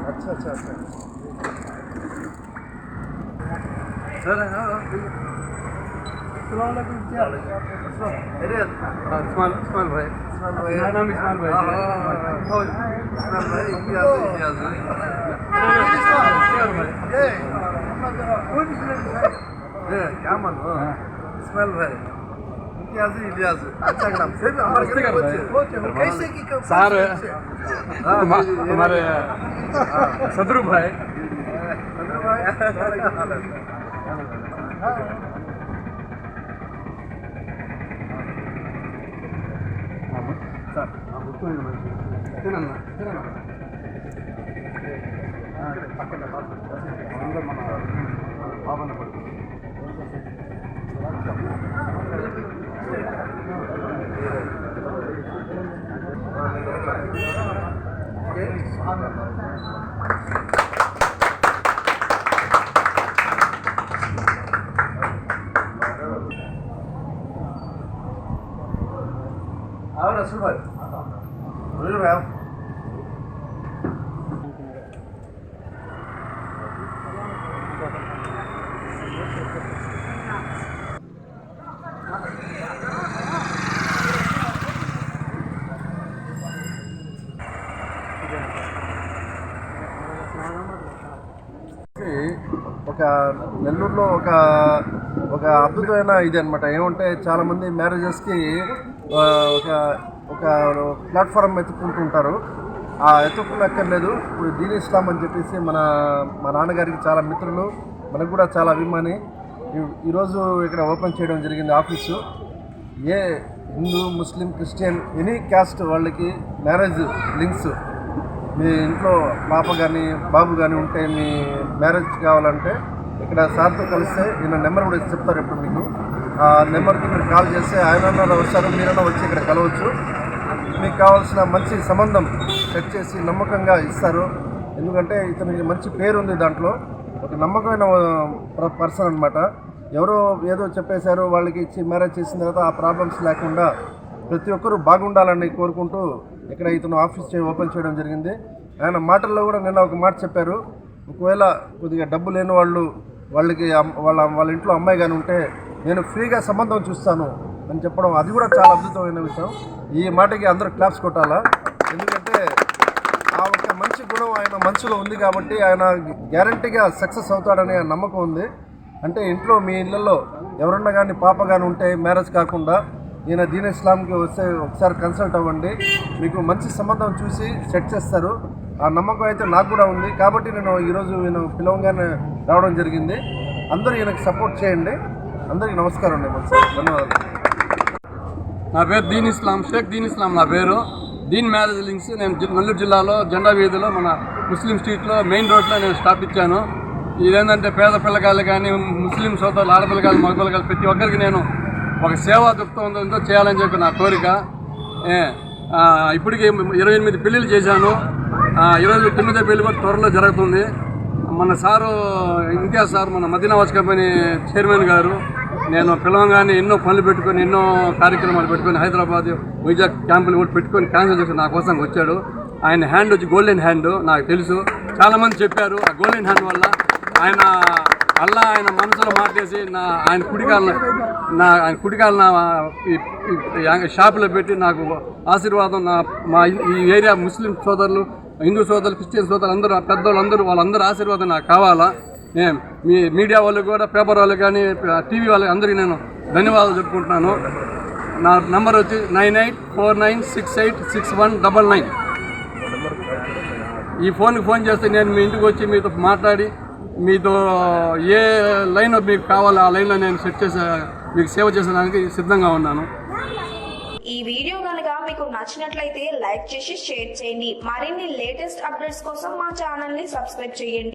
अच्छा सर क्या इस्माइल भाई मेरा नाम इस्माइल भाई क्या मानो इस्माइल भाई इलियास अच्छा नाम से सर हमारे सदरू भाई ahora sube lo veo ఒక నెల్లూరులో ఒక అద్భుతమైన ఇది అనమాట. ఏమంటే చాలామంది మ్యారేజెస్కి ఒక ప్లాట్ఫామ్ ఎత్తుకుంటుంటారు. ఆ ఎత్తుకునక్కర్లేదు. ఇప్పుడు దీన్ ఇస్లాం అని చెప్పేసి మా నాన్నగారికి చాలా మిత్రులు, మనకు కూడా చాలా అభిమాని. ఈరోజు ఇక్కడ ఓపెన్ చేయడం జరిగింది ఆఫీసు. ఏ హిందూ, ముస్లిం, క్రిస్టియన్, ఎనీ క్యాస్ట్ వాళ్ళకి మ్యారేజ్ లింక్స్, మీ ఇంట్లో పాప కానీ బాబు కానీ ఉంటే మీ మ్యారేజ్ కావాలంటే ఇక్కడ సార్తో కలిస్తే ఈయన నెంబర్ కూడా చెప్తారు. ఇప్పుడు మీకు ఆ నెంబర్కి మీరు కాల్ చేస్తే ఆయన వస్తారు, మీరైనా వచ్చి ఇక్కడ కలవచ్చు. మీకు కావాల్సిన మంచి సంబంధం సెట్ చేసి నమ్మకంగా ఇస్తారు. ఎందుకంటే ఇతనికి మంచి పేరు ఉంది దాంట్లో. ఒక నమ్మకమైన పర్సన్ అనమాట. ఎవరో ఏదో చెప్పేశారు వాళ్ళకి ఇచ్చి మ్యారేజ్ చేసిన తర్వాత ఆ ప్రాబ్లమ్స్ లేకుండా ప్రతి ఒక్కరూ బాగుండాలని కోరుకుంటూ ఇక్కడ ఇతను ఆఫీస్ ఓపెన్ చేయడం జరిగింది. ఆయన మాటల్లో కూడా నిన్న ఒక మాట చెప్పారు. ఒకవేళ కొద్దిగా డబ్బు లేని వాళ్ళకి వాళ్ళ ఇంట్లో అమ్మాయి కానీ ఉంటే నేను ఫ్రీగా సంబంధం చూస్తాను అని చెప్పడం, అది కూడా చాలా అద్భుతమైన విషయం. ఈ మాటకి అందరూ క్లాప్స్ కొట్టాలా. ఎందుకంటే ఆ ఒక మంచి గుణం ఆయన మనసులో ఉంది కాబట్టి ఆయన గ్యారంటీగా సక్సెస్ అవుతాడనే నమ్మకం ఉంది. అంటే ఇంట్లో మీ ఇళ్ళల్లో ఎవరన్నా కానీ పాప కానీ ఉంటే మ్యారేజ్ కాకుండా ఈయన దీన్ ఇస్లాంకి వస్తే ఒకసారి కన్సల్ట్ అవ్వండి. మీకు మంచి సంబంధం చూసి సెట్ చేస్తారు. ఆ నమ్మకం అయితే నాకు కూడా ఉంది కాబట్టి నేను ఈరోజు ఈయన పిలవంగానే రావడం జరిగింది. అందరూ ఈయనకి సపోర్ట్ చేయండి. అందరికీ నమస్కారం అండి. ధన్యవాదాలు. నా పేరు దీన్ ఇస్లాం, షేక్ దీన్ ఇస్లాం నా పేరు. దీన్ మ్యారేజ్ లింక్స్ నేను నెల్లూరు జిల్లాలో జెండా వీధిలో మన ముస్లిం స్ట్రీట్లో మెయిన్ రోడ్లో నేను స్టాప్ ఇచ్చాను. ఇదేంటంటే పేద పిల్లకాయలు కానీ ముస్లిం సోదరులు, ఆడపిల్లకాయలు, మగపిల్లకాయలు ప్రతి ఒక్కరికి నేను ఒక సేవా దృక్పథంతో చేయాలని చెప్పి నా కోరిక. ఇప్పటికి 28 పెళ్ళిళ్ళు చేశాను. 29వ పెళ్లి కూడా త్వరలో జరుగుతుంది. మన సారు ఇంతియాజ్ సార్, మన మదీనావాజ్ కంపెనీ చైర్మన్ గారు, నేను పిలవంగానే ఎన్నో పనులు పెట్టుకొని ఎన్నో కార్యక్రమాలు పెట్టుకొని హైదరాబాద్, వైజాగ్ క్యాంపులు కూడా పెట్టుకొని క్యాన్సిల్ చేసి నా కోసం వచ్చాడు. ఆయన హ్యాండ్ వచ్చి గోల్డెన్ హ్యాండ్ నాకు తెలుసు. చాలామంది చెప్పారు ఆ గోల్డెన్ హ్యాండ్ వల్ల ఆయన మనసులో మార్చేసి ఆయన కుడికాల షాపులో పెట్టి నాకు ఆశీర్వాదం. మా ఈ ఏరియా ముస్లిం సోదరులు, హిందూ సోదరులు, క్రిస్టియన్ సోదరులు అందరూ, పెద్దవాళ్ళందరూ వాళ్ళందరూ ఆశీర్వాదం నాకు కావాలా. మీ మీడియా వాళ్ళకి కూడా, పేపర్ వాళ్ళకి కానీ, టీవీ వాళ్ళకి అందరికీ నేను ధన్యవాదాలు చెప్పుకుంటున్నాను. నా నంబర్ వచ్చి 9849686199. ఈ ఫోన్కి ఫోన్ చేస్తే నేను మీ ఇంటికి వచ్చి మీతో మాట్లాడి మీతో ఏ లైన్ మీకు కావాలో ఆ లైన్లో నేను సెట్ చేసి మీకు సేవ చేసేదానికి సిద్ధంగా ఉన్నాను. ఈ వీడియో కనుక మీకు నచ్చినట్లయితే లైక్ చేసి షేర్ చేయండి. మరిన్ని లేటెస్ట్ అప్డేట్స్ కోసం మా ఛానల్ ని సబ్స్క్రైబ్ చేయండి.